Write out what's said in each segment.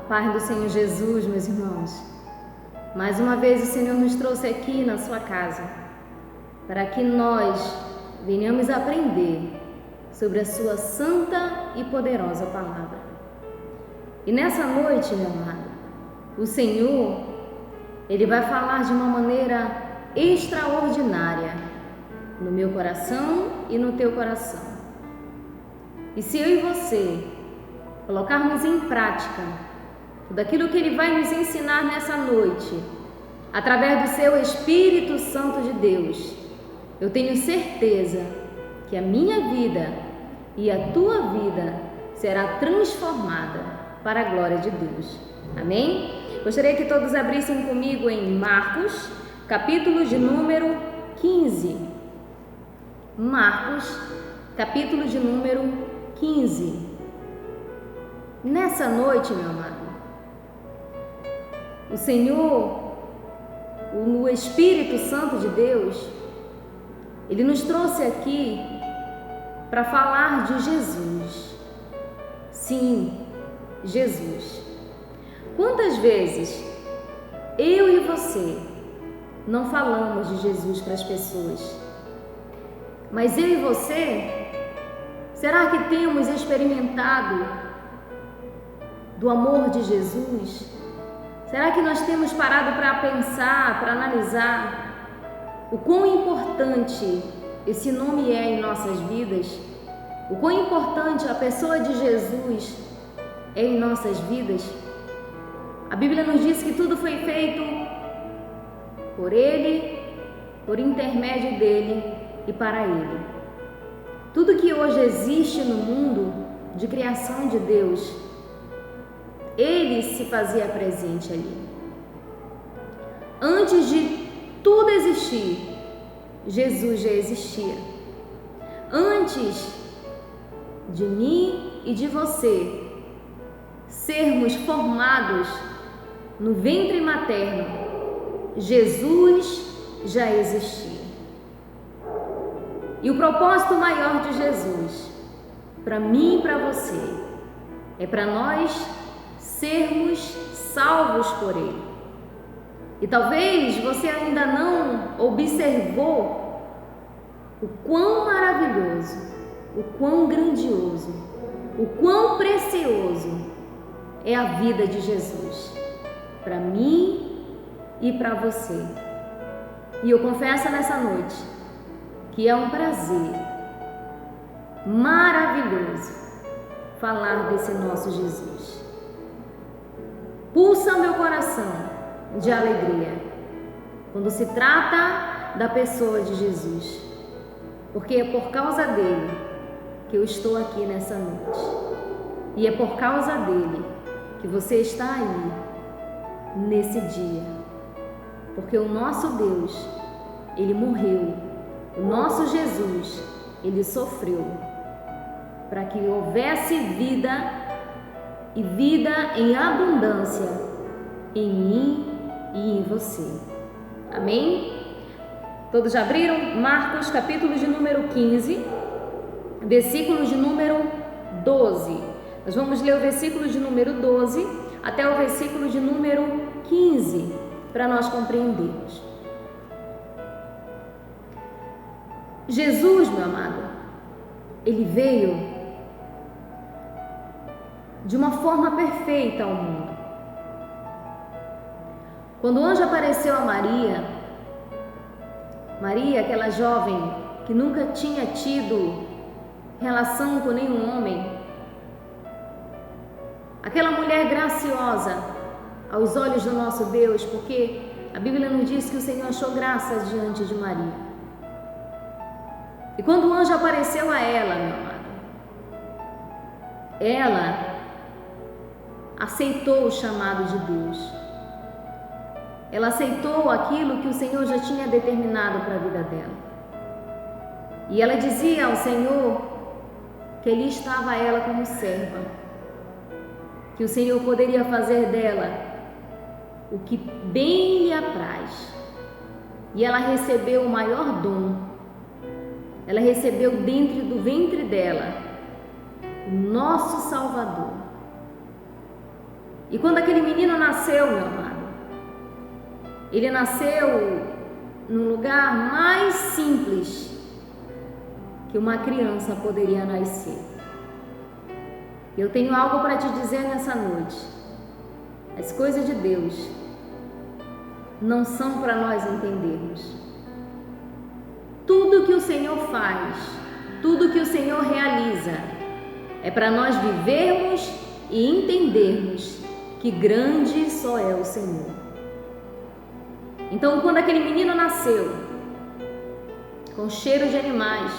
Paz do Senhor Jesus, meus irmãos. Mais uma vez o Senhor nos trouxe aqui na sua casa para que nós venhamos aprender sobre a sua santa e poderosa palavra. E nessa noite, meu amado, o Senhor, Ele vai falar de uma maneira extraordinária no meu coração e no teu coração. E se eu e você colocarmos em prática tudo aquilo que Ele vai nos ensinar nessa noite, através do seu Espírito Santo de Deus, eu tenho certeza que a minha vida e a tua vida será transformada para a glória de Deus. Amém? Gostaria que todos abrissem comigo em Marcos, capítulo de número 15. Marcos, capítulo de número 15. Nessa noite, meu amado, o Senhor, o Espírito Santo de Deus, Ele nos trouxe aqui para falar de Jesus. Sim, Jesus. Quantas vezes eu e você não falamos de Jesus para as pessoas? Mas eu e você, será que temos experimentado do amor de Jesus? Será que nós temos parado para pensar, para analisar o quão importante esse nome é em nossas vidas? O quão importante a pessoa de Jesus é em nossas vidas? A Bíblia nos diz que tudo foi feito por Ele, por intermédio dEle e para Ele. Tudo que hoje existe no mundo de criação de Deus, Ele se fazia presente ali. Antes de tudo existir, Jesus já existia. Antes de mim e de você sermos formados no ventre materno, Jesus já existia. E o propósito maior de Jesus, para mim e para você, é para nós sermos salvos por Ele. E talvez você ainda não observou o quão maravilhoso, o quão grandioso, o quão precioso é a vida de Jesus para mim e para você. E eu confesso nessa noite que é um prazer maravilhoso falar desse nosso Jesus. Pulsa meu coração de alegria quando se trata da pessoa de Jesus, porque é por causa dele que eu estou aqui nessa noite, e é por causa dele que você está aí nesse dia, porque o nosso Deus, Ele morreu, o nosso Jesus, Ele sofreu para que houvesse vida e vida em abundância em mim e em você. Amém? Todos já abriram? Marcos, capítulo de número 15, versículo de número 12. Nós vamos ler o versículo de número 12 até o versículo de número 15, para nós compreendermos. Jesus, meu amado, Ele veio de uma forma perfeita ao mundo. Quando o anjo apareceu a Maria, aquela jovem que nunca tinha tido relação com nenhum homem, aquela mulher graciosa aos olhos do nosso Deus, porque a Bíblia nos diz que o Senhor achou graça diante de Maria. E quando o anjo apareceu a ela, meu amado, ela aceitou o chamado de Deus. ela aceitou aquilo que o Senhor já tinha determinado para a vida dela. E ela dizia ao Senhor que ali estava ela como serva, que o Senhor poderia fazer dela o que bem lhe apraz. E ela recebeu o maior dom. Ela recebeu dentro do ventre dela o nosso Salvador. E quando aquele menino nasceu, meu amado, ele nasceu no lugar mais simples que uma criança poderia nascer. Eu tenho algo para te dizer nessa noite. As coisas de Deus não são para nós entendermos. Tudo que o Senhor faz, tudo que o Senhor realiza, é para nós vivermos e entendermos que grande só é o Senhor. Então, quando aquele menino nasceu, com cheiro de animais,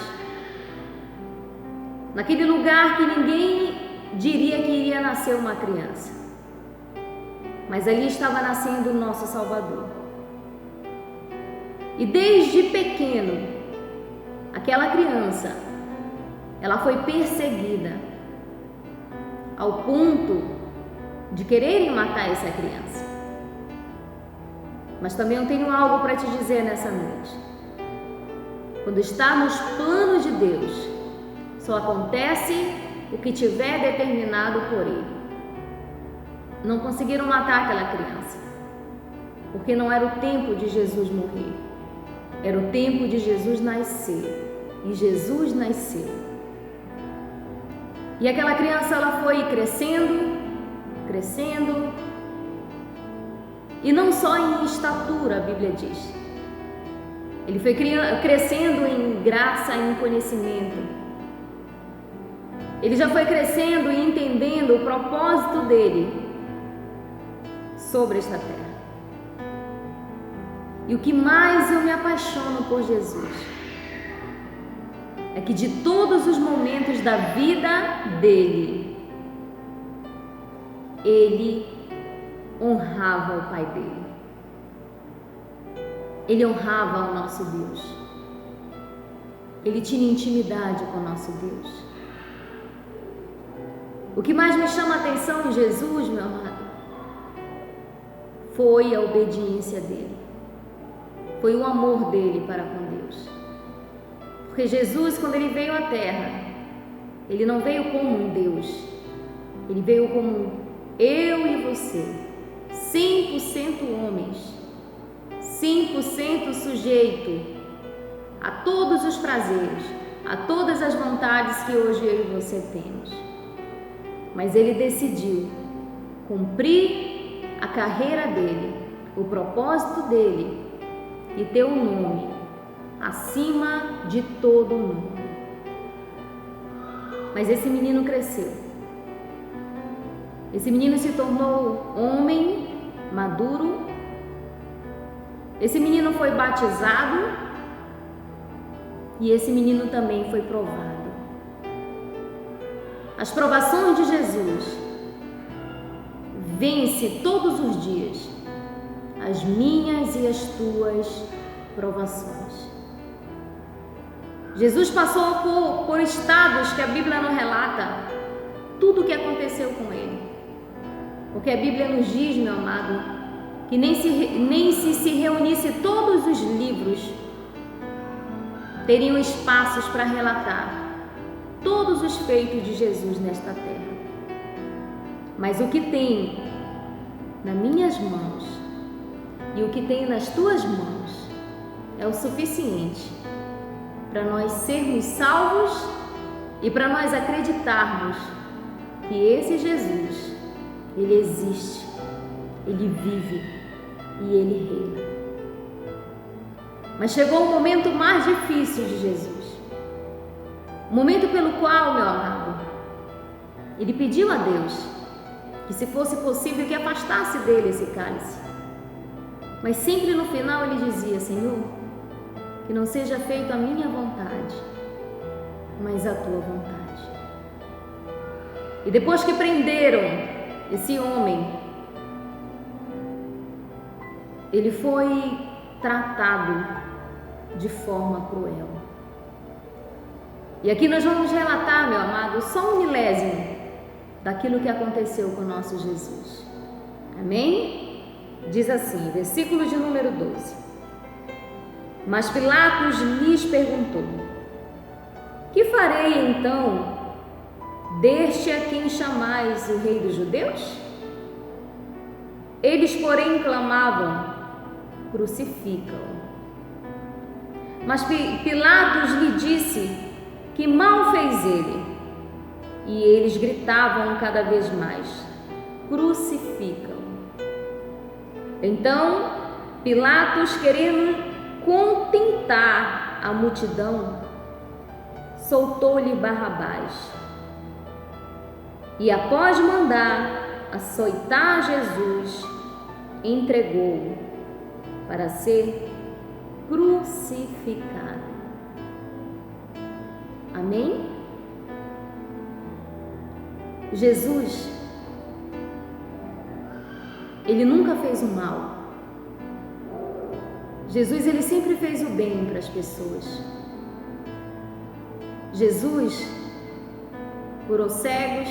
naquele lugar que ninguém diria que iria nascer uma criança, mas ali estava nascendo o nosso Salvador. E desde pequeno, aquela criança, ela foi perseguida ao ponto de quererem matar essa criança. Mas também eu tenho algo para te dizer nessa noite. Quando está nos planos de Deus, só acontece o que tiver determinado por Ele. Não conseguiram matar aquela criança, porque não era o tempo de Jesus morrer, era o tempo de Jesus nascer. E Jesus nasceu. E aquela criança, ela foi crescendo, crescendo, e não só em estatura, a Bíblia diz. Ele foi crescendo em graça e em conhecimento. Ele já foi crescendo e entendendo o propósito dele sobre esta terra. E o que mais eu me apaixono por Jesus é que de todos os momentos da vida dele, ele honrava o Pai dele. Ele honrava o nosso Deus. Ele tinha intimidade com o nosso Deus. O que mais me chama a atenção em Jesus, meu amado, foi a obediência dele. Foi o amor dele para com Deus. Porque Jesus, quando ele veio à terra, ele não veio como um Deus. Ele veio como eu e você, 100% homens, 100% sujeito a todos os prazeres, a todas as vontades que hoje eu e você temos. Mas ele decidiu cumprir a carreira dele, o propósito dele, e ter um nome acima de todo nome. Mas esse menino cresceu. Esse menino se tornou homem maduro. Esse menino foi batizado e esse menino também foi provado. As provações de Jesus vence todos os dias as minhas e as tuas provações. Jesus passou por estados que a Bíblia não relata tudo o que aconteceu com ele. Porque a Bíblia nos diz, meu amado, que nem se reunisse todos os livros, teriam espaços para relatar todos os feitos de Jesus nesta terra. Mas o que tem nas minhas mãos e o que tem nas tuas mãos é o suficiente para nós sermos salvos e para nós acreditarmos que esse Jesus, ele existe, ele vive e ele reina. Mas chegou o momento mais difícil de Jesus, o momento pelo qual, meu amado, ele pediu a Deus que, se fosse possível, que afastasse dele esse cálice. Mas sempre no final ele dizia: Senhor, que não seja feita a minha vontade, mas a tua vontade. E depois que prenderam esse homem, ele foi tratado de forma cruel. E aqui nós vamos relatar, meu amado, só um milésimo daquilo que aconteceu com o nosso Jesus. Amém? Diz assim, versículo de número 12. Mas Pilatos lhes perguntou: que farei então deste a quem chamais o rei dos judeus? Eles, porém, clamavam: crucifica-o. Mas Pilatos lhe disse: que mal fez ele? E eles gritavam cada vez mais: crucifica-o. Então Pilatos, querendo contentar a multidão, soltou-lhe Barrabás. E após mandar açoitar Jesus, entregou-o para ser crucificado. Amém? Jesus, ele nunca fez o mal. Jesus, ele sempre fez o bem para as pessoas. Jesus curou cegos,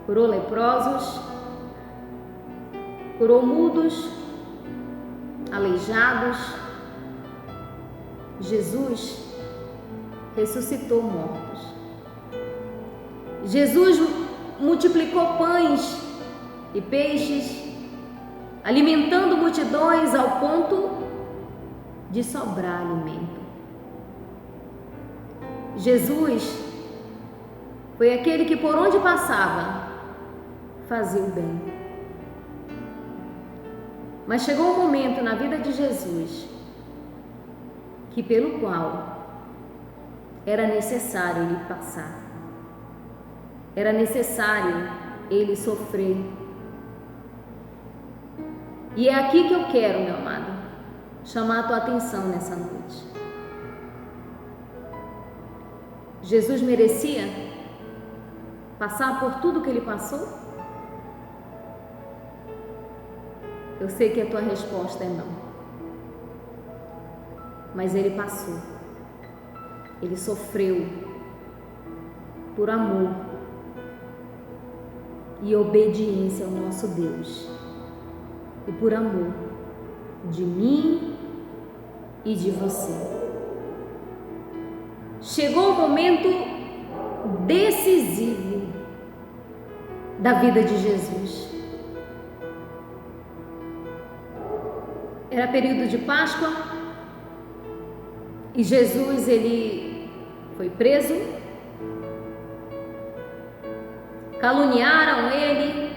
curou leprosos, curou mudos, aleijados. Jesus ressuscitou mortos. Jesus multiplicou pães e peixes, alimentando multidões ao ponto de sobrar alimento. Jesus foi aquele que por onde passava fazia o bem. Mas chegou um momento na vida de Jesus que pelo qual era necessário ele passar. Era necessário ele sofrer. E é aqui que eu quero, meu amado, chamar a tua atenção nessa noite. Jesus merecia passar por tudo que ele passou? Eu sei que a tua resposta é não. Mas ele passou. Ele sofreu por amor e obediência ao nosso Deus, e por amor de mim e de você. Chegou o momento decisivo da vida de Jesus. Era período de Páscoa e Jesus, ele foi preso, caluniaram ele,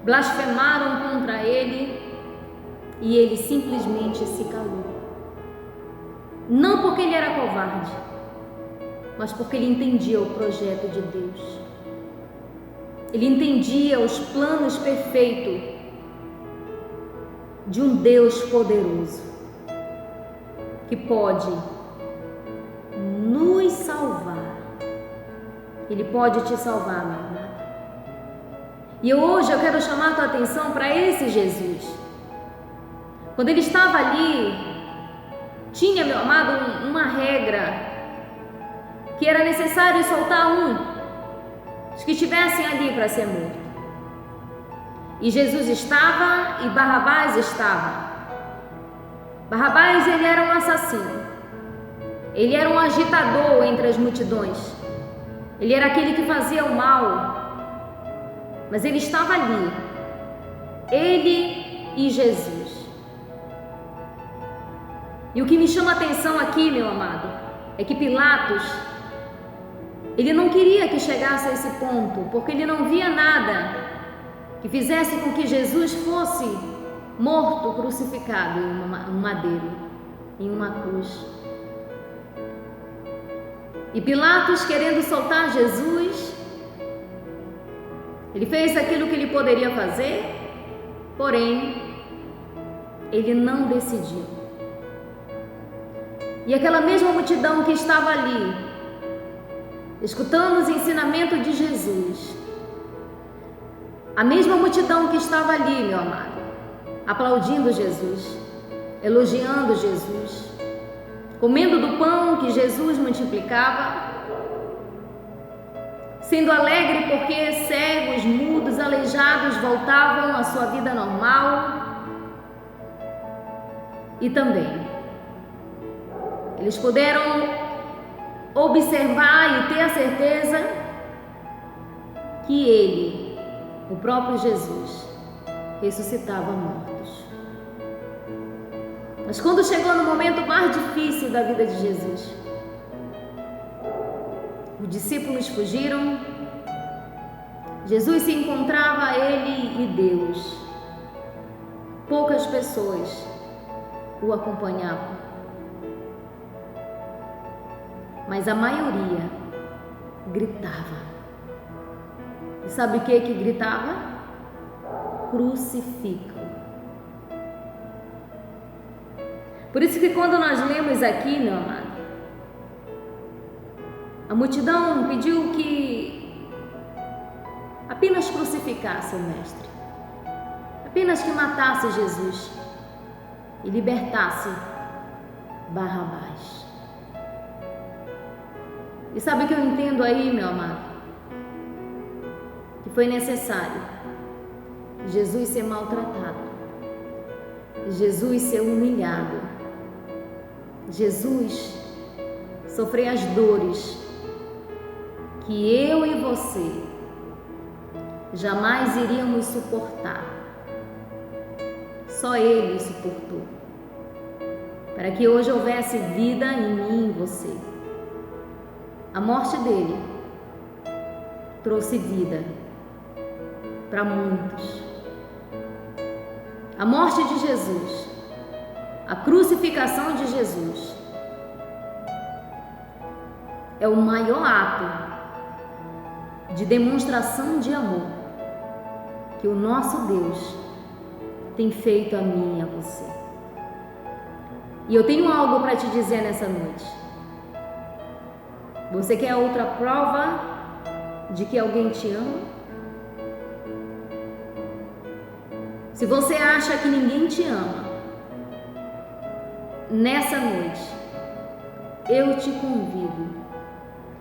blasfemaram contra ele e ele simplesmente se calou. Não porque ele era covarde, mas porque ele entendia o projeto de Deus. Ele entendia os planos perfeitos de um Deus poderoso que pode nos salvar. Ele pode te salvar, meu amado. E hoje eu quero chamar a tua atenção para esse Jesus. Quando ele estava ali, tinha, meu amado, uma regra, que era necessário soltar os que estivessem ali para ser morto. E Jesus estava e Barrabás estava. Barrabás, ele era um assassino. Ele era um agitador entre as multidões. Ele era aquele que fazia o mal. Mas ele estava ali. Ele e Jesus. E o que me chama a atenção aqui, meu amado, é que Pilatos, ele não queria que chegasse a esse ponto, porque ele não via nada que fizesse com que Jesus fosse morto, crucificado em um madeiro, em uma cruz. E Pilatos, querendo soltar Jesus, ele fez aquilo que ele poderia fazer, porém, ele não decidiu. E aquela mesma multidão que estava ali, escutando os ensinamentos de Jesus, a mesma multidão que estava ali, meu amado, aplaudindo Jesus, elogiando Jesus, comendo do pão que Jesus multiplicava, sendo alegre porque cegos, mudos, aleijados voltavam à sua vida normal. E também eles puderam observar e ter a certeza que Ele, o próprio Jesus, ressuscitava mortos. Mas quando chegou no momento mais difícil da vida de Jesus, os discípulos fugiram, Jesus se encontrava Ele e Deus. Poucas pessoas o acompanhavam, mas a maioria gritava. E sabe o que gritava? Crucifica-o. Por isso que quando nós lemos aqui, meu amado, a multidão pediu que apenas crucificasse o Mestre, apenas que matasse Jesus e libertasse Barrabás. E sabe o que eu entendo aí, meu amado? Que foi necessário Jesus ser maltratado, Jesus ser humilhado, Jesus sofrer as dores que eu e você jamais iríamos suportar. Só Ele suportou, para que hoje houvesse vida em mim e em você. A morte dele trouxe vida para muitos. A morte de Jesus, a crucificação de Jesus, é o maior ato de demonstração de amor que o nosso Deus tem feito a mim e a você. E eu tenho algo para te dizer nessa noite. Você quer outra prova de que alguém te ama? Se você acha que ninguém te ama, nessa noite eu te convido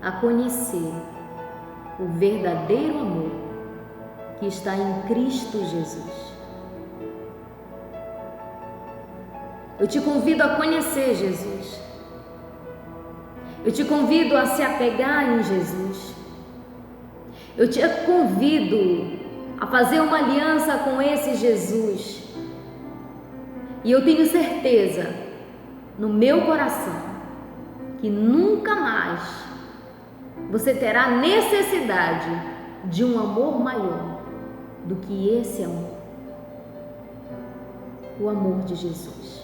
a conhecer o verdadeiro amor que está em Cristo Jesus. Eu te convido a conhecer Jesus. Eu te convido a se apegar em Jesus. Eu te convido a fazer uma aliança com esse Jesus. E eu tenho certeza no meu coração que nunca mais você terá necessidade de um amor maior do que esse amor, o amor de Jesus.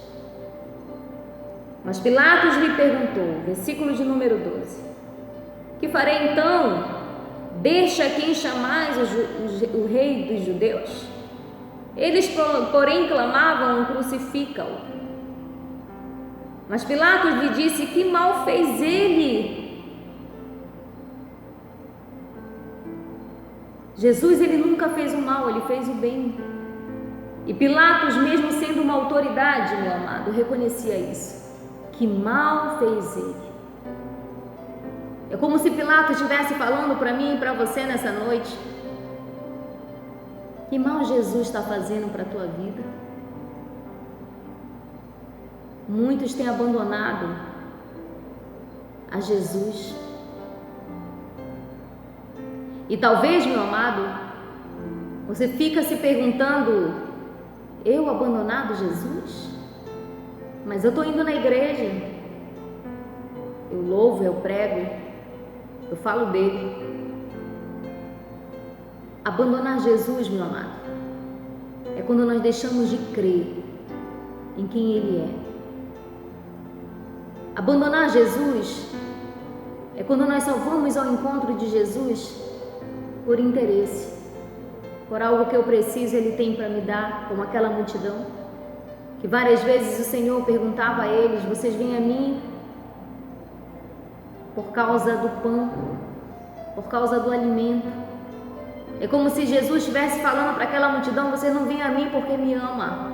Mas Pilatos lhe perguntou, versículo de número 12: que farei então? Deixa quem chamais o rei dos judeus? Eles, porém, clamavam: crucifica-o. Mas Pilatos lhe disse: que mal fez ele? Jesus, ele nunca fez o mal, ele fez o bem. E Pilatos, mesmo sendo uma autoridade, meu amado, reconhecia isso. Que mal fez ele? É como se Pilatos estivesse falando para mim e para você nessa noite: que mal Jesus está fazendo para a tua vida? Muitos têm abandonado a Jesus. E talvez, meu amado, você fica se perguntando: eu abandonado Jesus? Mas eu estou indo na igreja, eu louvo, eu prego, eu falo dele. Abandonar Jesus, meu amado, é quando nós deixamos de crer em quem Ele é. Abandonar Jesus é quando nós só vamos ao encontro de Jesus por interesse, por algo que eu preciso, Ele tem para me dar, como aquela multidão, que várias vezes o Senhor perguntava a eles: vocês vêm a mim por causa do pão, por causa do alimento. É como se Jesus estivesse falando para aquela multidão: vocês não vêm a mim porque me ama,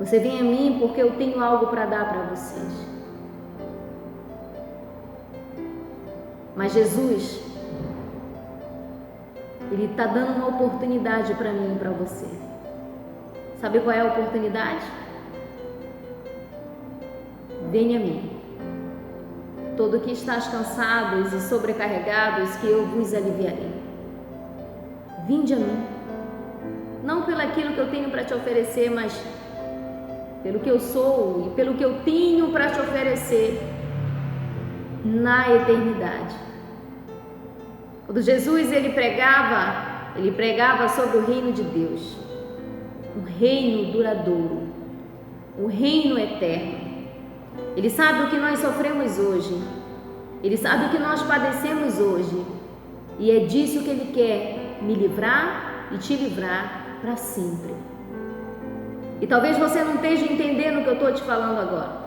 Você vem a mim porque eu tenho algo para dar para vocês. Mas Jesus, Ele está dando uma oportunidade para mim e para você. Sabe qual é a oportunidade? Venha a mim, todo que estás cansados e sobrecarregados, que eu vos aliviarei. Vinde a mim, não pelo aquilo que eu tenho para te oferecer, mas pelo que eu sou e pelo que eu tenho para te oferecer na eternidade. Quando Jesus ele pregava sobre o reino de Deus, um reino duradouro, um reino eterno. Ele sabe o que nós sofremos hoje, Ele sabe o que nós padecemos hoje, e é disso que Ele quer me livrar e te livrar para sempre. E talvez você não esteja entendendo o que eu estou te falando agora.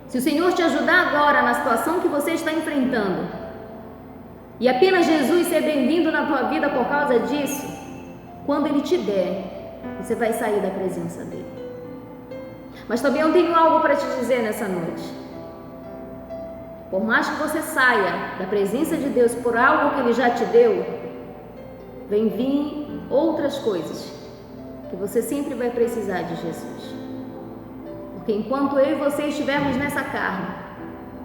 Se o Senhor te ajudar agora na situação que você está enfrentando, e apenas Jesus ser bem-vindo na tua vida por causa disso, quando Ele te der, você vai sair da presença dEle. Mas também eu tenho algo para te dizer nessa noite. Por mais que você saia da presença de Deus por algo que Ele já te deu, vem vir outras coisas que você sempre vai precisar de Jesus. Porque enquanto eu e você estivermos nessa carne,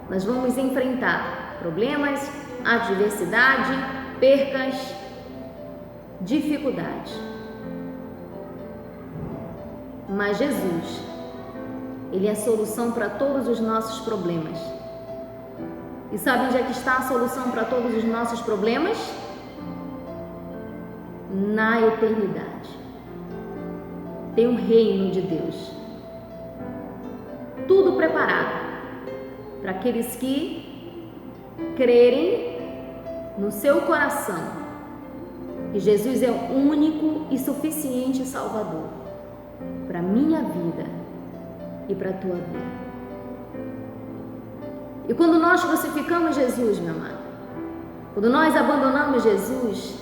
nós vamos enfrentar problemas, adversidade, percas, dificuldades. Mas Jesus, Ele é a solução para todos os nossos problemas. E sabe onde é que está a solução para todos os nossos problemas? Na eternidade. Tem um reino de Deus. Tudo preparado para aqueles que crerem no seu coração que Jesus é o único e suficiente Salvador para a minha vida e para a tua vida. E quando nós crucificamos Jesus, meu amado, quando nós abandonamos Jesus,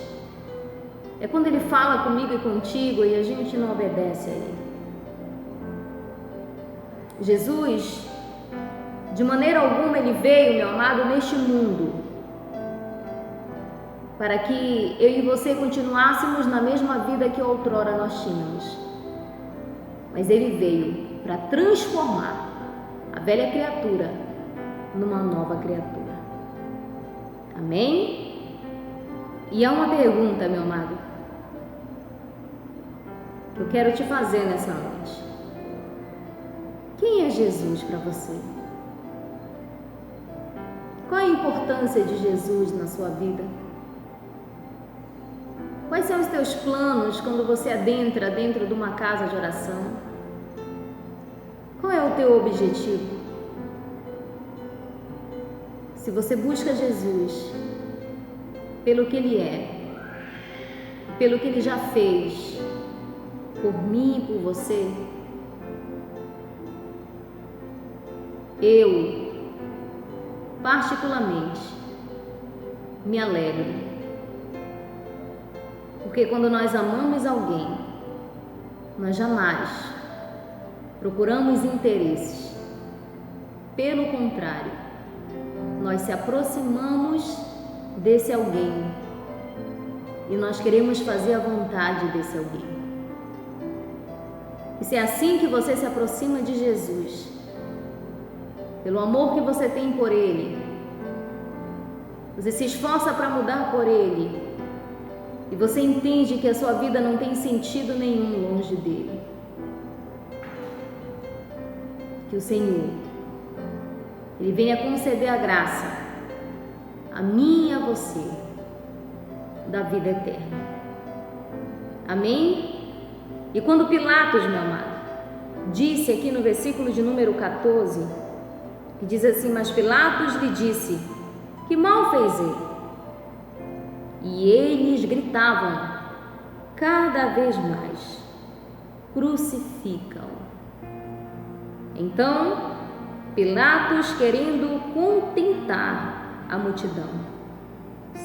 é quando Ele fala comigo e contigo e a gente não obedece a Ele. Jesus, de maneira alguma, Ele veio, meu amado, neste mundo para que eu e você continuássemos na mesma vida que outrora nós tínhamos. Mas Ele veio para transformar a velha criatura numa nova criatura. Amém? E há uma pergunta, meu amado, que eu quero te fazer nessa noite. Quem é Jesus para você? Qual a importância de Jesus na sua vida? Quais são os teus planos quando você adentra dentro de uma casa de oração? Qual é o teu objetivo? Se você busca Jesus pelo que Ele é, pelo que Ele já fez por mim e por você, eu, particularmente, me alegro. Porque quando nós amamos alguém, nós jamais procuramos interesses. Pelo contrário, nós se aproximamos desse alguém e nós queremos fazer a vontade desse alguém. E se é assim que você se aproxima de Jesus, pelo amor que você tem por Ele, você se esforça para mudar por Ele e você entende que a sua vida não tem sentido nenhum longe dEle, que o Senhor, Ele venha conceder a graça a mim e a você da vida eterna. Amém? E quando Pilatos, meu amado, disse aqui no versículo de número 14, que diz assim: mas Pilatos lhe disse: que mal fez ele? E eles gritavam cada vez mais: crucificam. Então Pilatos, querendo contentar a multidão,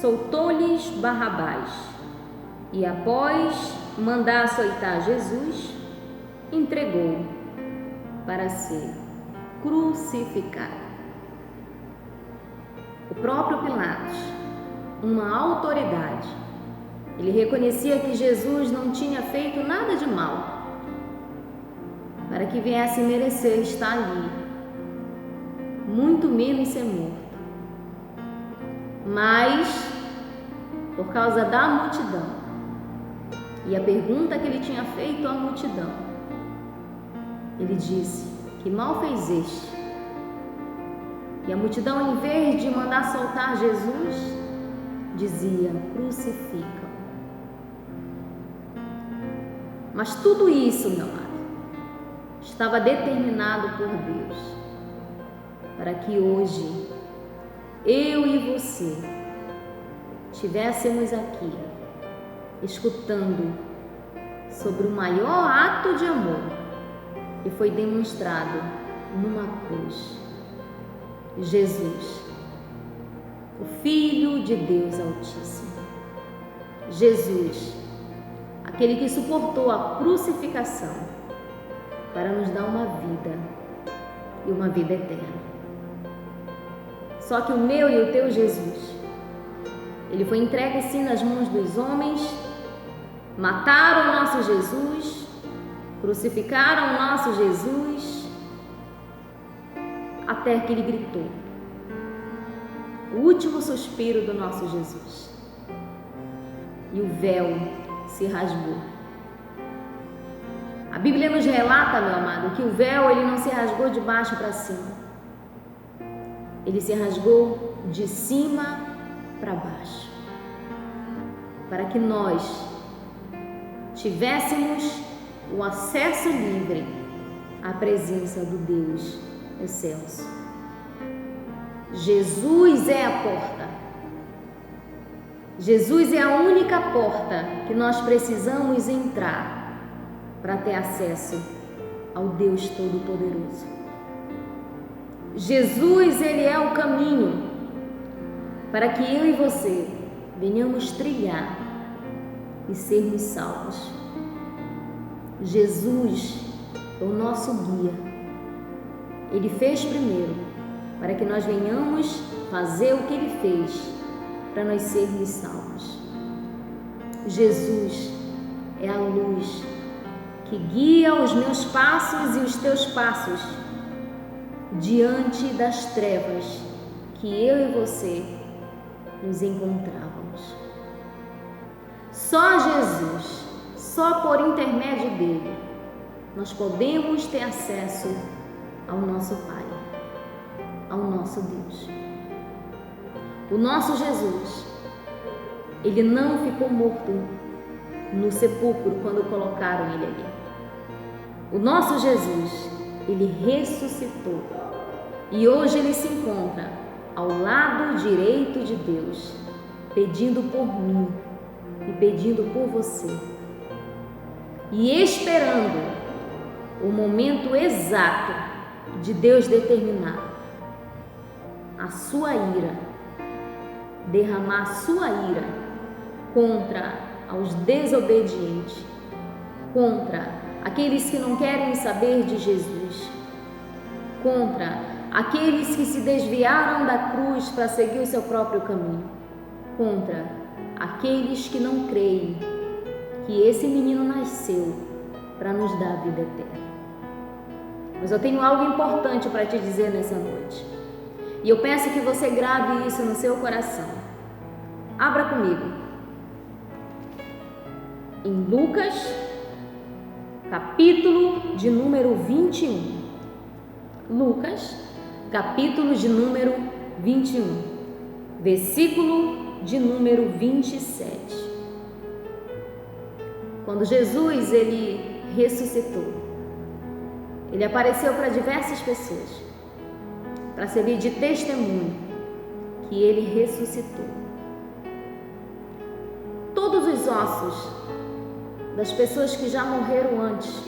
soltou-lhes Barrabás, e após mandar açoitar Jesus, entregou para ser crucificado. O próprio Pilatos, uma autoridade, ele reconhecia que Jesus não tinha feito nada de mal para que viesse merecer estar ali, muito menos ser morto. Mas, por causa da multidão e a pergunta que ele tinha feito à multidão, ele disse: que mal fez este? E a multidão, em vez de mandar soltar Jesus, dizia: crucifica-o. Mas tudo isso, meu amado, estava determinado por Deus para que hoje eu e você estivéssemos aqui escutando sobre o maior ato de amor que foi demonstrado numa cruz. Jesus, o Filho de Deus Altíssimo. Jesus, aquele que suportou a crucificação para nos dar uma vida e uma vida eterna. Só que o meu e o teu Jesus, ele foi entregue sim nas mãos dos homens, mataram o nosso Jesus, crucificaram o nosso Jesus, até que ele gritou, o último suspiro do nosso Jesus, e o véu se rasgou. A Bíblia nos relata, meu amado, que o véu ele não se rasgou de baixo para cima, ele se rasgou de cima para baixo, para que nós tivéssemos o acesso livre à presença do Deus excelso. Jesus é a porta. Jesus é a única porta que nós precisamos entrar para ter acesso ao Deus Todo-Poderoso. Jesus, ele é o caminho para que eu e você venhamos trilhar e sermos salvos. Jesus é o nosso guia. Ele fez primeiro para que nós venhamos fazer o que ele fez para nós sermos salvos. Jesus é a luz que guia os meus passos e os teus passos diante das trevas que eu e você nos encontrávamos. Só Jesus, só por intermédio dele, nós podemos ter acesso ao nosso Pai, ao nosso Deus. O nosso Jesus, ele não ficou morto no sepulcro quando colocaram ele ali. O nosso Jesus, ele ressuscitou e hoje ele se encontra ao lado direito de Deus, pedindo por mim e pedindo por você e esperando o momento exato de Deus determinar a sua ira, derramar a sua ira contra os desobedientes, contra aqueles que não querem saber de Jesus, contra aqueles que se desviaram da cruz para seguir o seu próprio caminho, contra aqueles que não creem que esse menino nasceu para nos dar a vida eterna. Mas eu tenho algo importante para te dizer nessa noite. E eu peço que você grave isso no seu coração. Abra comigo. Em Lucas, capítulo de número 21. Lucas, capítulo de número 21, versículo de número 27. Quando Jesus, ele ressuscitou, ele apareceu para diversas pessoas, para servir de testemunho que ele ressuscitou. Todos os ossos das pessoas que já morreram antes,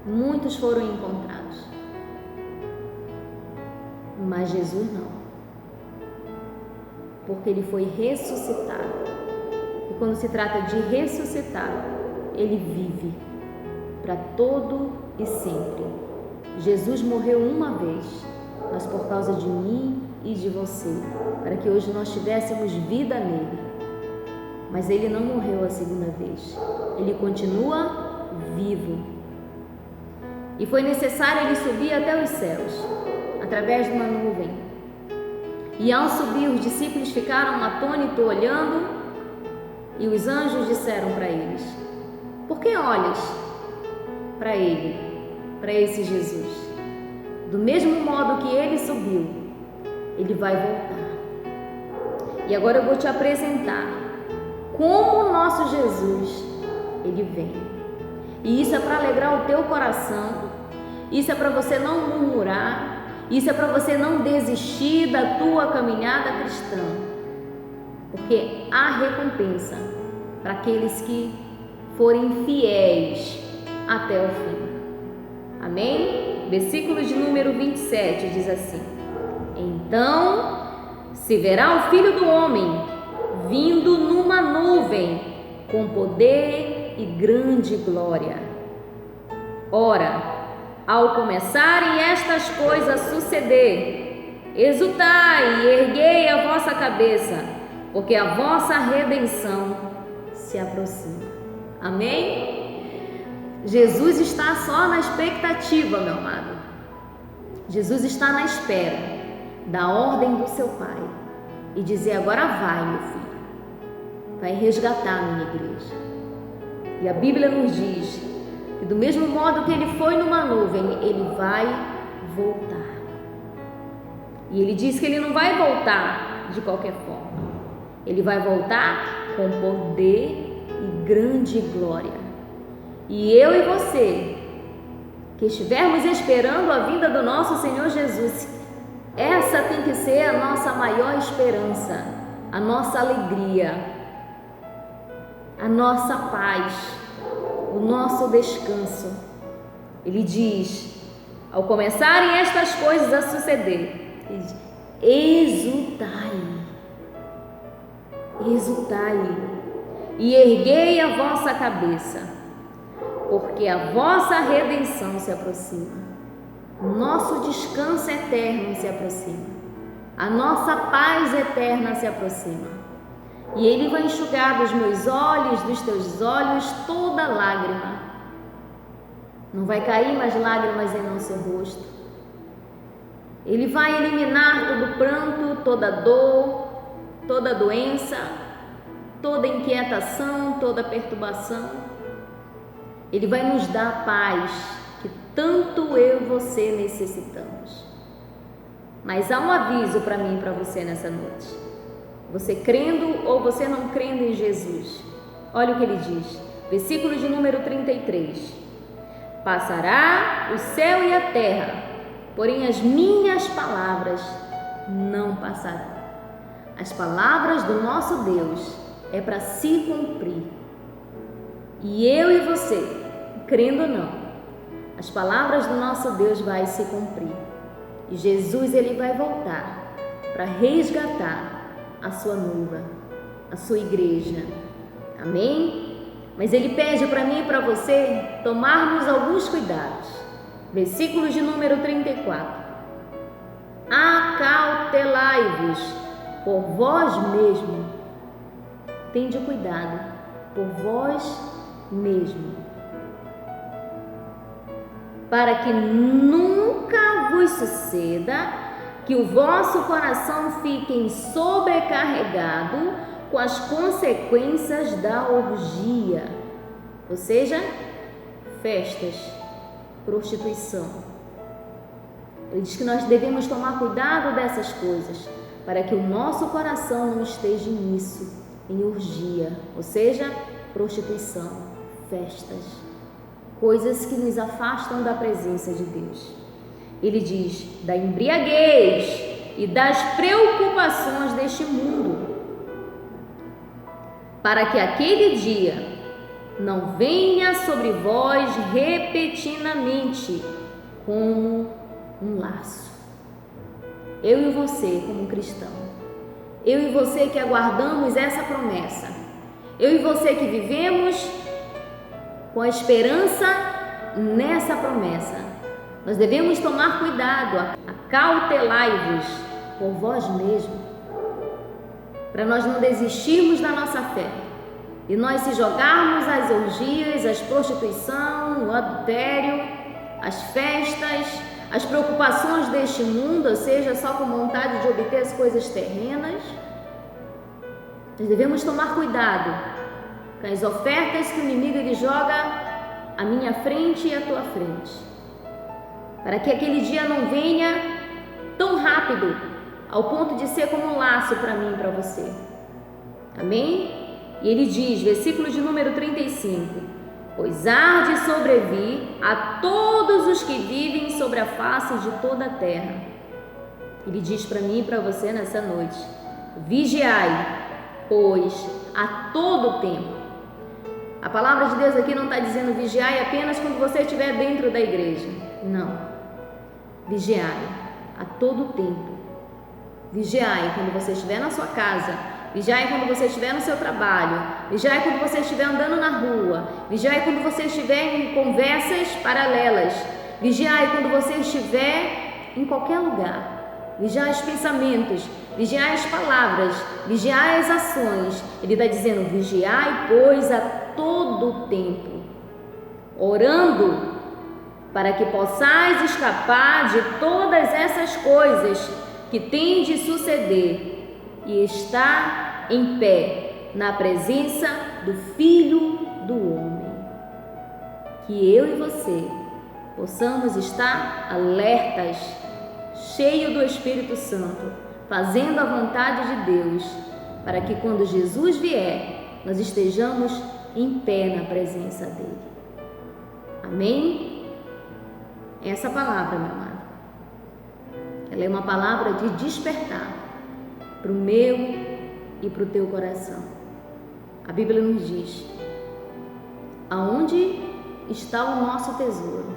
muitos foram encontrados, mas Jesus não, porque ele foi ressuscitado. E quando se trata de ressuscitar, ele vive para todo e sempre. Jesus morreu uma vez, mas por causa de mim e de você, para que hoje nós tivéssemos vida nele. Mas ele não morreu a segunda vez, ele continua vivo. E foi necessário ele subir até os céus, através de uma nuvem. E ao subir, os discípulos ficaram atônitos olhando, e os anjos disseram para eles: por que olhas para ele, para esse Jesus? Do mesmo modo que ele subiu, ele vai voltar. E agora eu vou te apresentar como o nosso Jesus, ele vem. E isso é para alegrar o teu coração, isso é para você não murmurar, isso é para você não desistir da tua caminhada cristã, porque há recompensa para aqueles que forem fiéis até o fim. Amém? Versículo de número 27 diz assim: então se verá o Filho do Homem vindo numa nuvem com poder e grande glória. Ora, ao começarem estas coisas a suceder, exultai e erguei a vossa cabeça, porque a vossa redenção se aproxima. Amém? Jesus está só na expectativa, meu amado. Jesus está na espera da ordem do seu Pai e dizer: agora vai, meu filho, vai resgatar a minha igreja. E a Bíblia nos diz que do mesmo modo que ele foi numa nuvem, ele vai voltar. E ele diz que ele não vai voltar de qualquer forma. Ele vai voltar com poder e grande glória. E eu e você, que estivermos esperando a vinda do nosso Senhor Jesus, essa tem que ser a nossa maior esperança, a nossa alegria, a nossa paz, o nosso descanso. Ele diz: ao começarem estas coisas a suceder, ele diz: exultai, exultai e erguei a vossa cabeça, porque a vossa redenção se aproxima. O nosso descanso eterno se aproxima, a nossa paz eterna se aproxima. E ele vai enxugar dos meus olhos, dos teus olhos, toda lágrima. Não vai cair mais lágrimas em nosso rosto. Ele vai eliminar todo pranto, toda dor, toda doença, toda inquietação, toda perturbação. Ele vai nos dar a paz que tanto eu e você necessitamos. Mas há um aviso para mim e para você nessa noite. Você crendo ou você não crendo em Jesus, olha o que ele diz, versículo de número 33: passará o céu e a terra, porém as minhas palavras não passarão. As palavras do nosso Deus é para se cumprir. E eu e você, crendo ou não, as palavras do nosso Deus vai se cumprir. E Jesus, ele vai voltar para resgatar a sua noiva, a sua igreja. Amém? Mas ele pede para mim e para você tomarmos alguns cuidados. Versículo de número 34: acautelai-vos por vós mesmo. Tende cuidado por vós mesmo, para que nunca vos suceda que o vosso coração fique sobrecarregado com as consequências da orgia, ou seja, festas, prostituição. Ele diz que nós devemos tomar cuidado dessas coisas, para que o nosso coração não esteja nisso, em orgia, ou seja, prostituição, festas, coisas que nos afastam da presença de Deus. Ele diz da embriaguez e das preocupações deste mundo, para que aquele dia não venha sobre vós repentinamente como um laço. Eu e você como cristão, eu e você que aguardamos essa promessa, eu e você que vivemos com a esperança nessa promessa. Nós devemos tomar cuidado, acautelai-vos por vós mesmos, para nós não desistirmos da nossa fé e nós se jogarmos às orgias, às prostituição, o adultério, as festas, as preocupações deste mundo, ou seja, só com vontade de obter as coisas terrenas. Nós devemos tomar cuidado com as ofertas que o inimigo ele joga à minha frente e à tua frente, para que aquele dia não venha tão rápido ao ponto de ser como um laço para mim e para você. Amém? E ele diz, versículo de número 35, pois há de sobrevir a todos os que vivem sobre a face de toda a terra. Ele diz para mim e para você nessa noite, vigiai, pois a todo tempo. A palavra de Deus aqui não está dizendo vigiai apenas quando você estiver dentro da igreja. Não. Vigiai a todo tempo. Vigiai quando você estiver na sua casa. Vigiai quando você estiver no seu trabalho. Vigiai quando você estiver andando na rua. Vigiai quando você estiver em conversas paralelas. Vigiai quando você estiver em qualquer lugar. Vigiai os pensamentos. Vigiai as palavras. Vigiai as ações. Ele está dizendo, vigiai, pois, a todo tempo, orando para que possais escapar de todas essas coisas que têm de suceder e estar em pé na presença do Filho do Homem. Que eu e você possamos estar alertas, cheios do Espírito Santo, fazendo a vontade de Deus, para que quando Jesus vier, nós estejamos em pé na presença dele. Amém? Essa palavra, meu amado, ela é uma palavra de despertar para o meu e para o teu coração. A Bíblia nos diz, aonde está o nosso tesouro,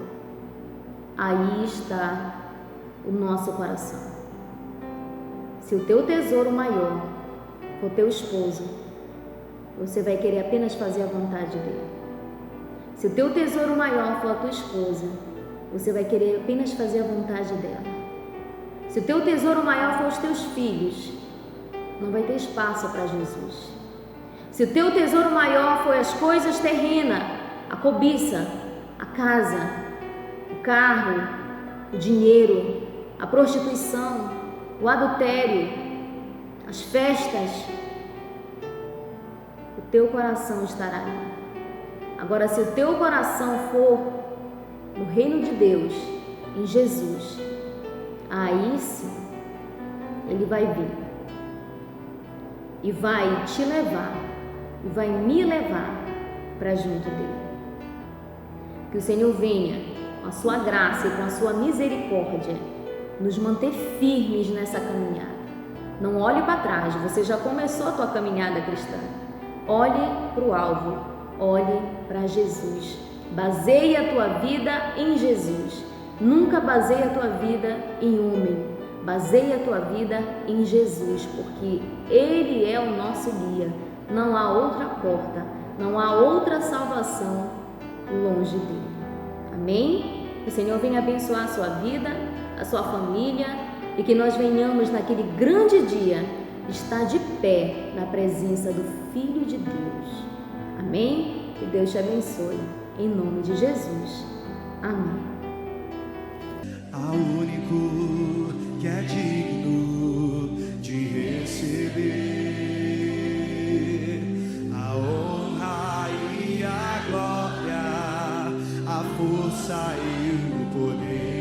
aí está o nosso coração. Se o teu tesouro maior for teu esposo, você vai querer apenas fazer a vontade dele. Se o teu tesouro maior for a tua esposa, você vai querer apenas fazer a vontade dela. Se o teu tesouro maior for os teus filhos, não vai ter espaço para Jesus. Se o teu tesouro maior for as coisas terrenas, a cobiça, a casa, o carro, o dinheiro, a prostituição, o adultério, as festas, o teu coração estará ali. Agora, se o teu coração for no reino de Deus, em Jesus, aí sim, Ele vai vir e vai te levar, e vai me levar para junto dele. Que o Senhor venha, com a sua graça e com a sua misericórdia, nos manter firmes nessa caminhada. Não olhe para trás, você já começou a tua caminhada cristã. Olhe para o alvo, olhe para Jesus. Baseie a tua vida em Jesus. Nunca baseie a tua vida em homem. Baseie a tua vida em Jesus, porque Ele é o nosso guia. Não há outra porta, não há outra salvação longe dele. Amém? Que o Senhor venha abençoar a sua vida, a sua família, e que nós venhamos naquele grande dia estar de pé na presença do Filho de Deus. Amém? Que Deus te abençoe. Em nome de Jesus. Amém. Ao único que é digno de receber a honra e a glória, a força e o poder.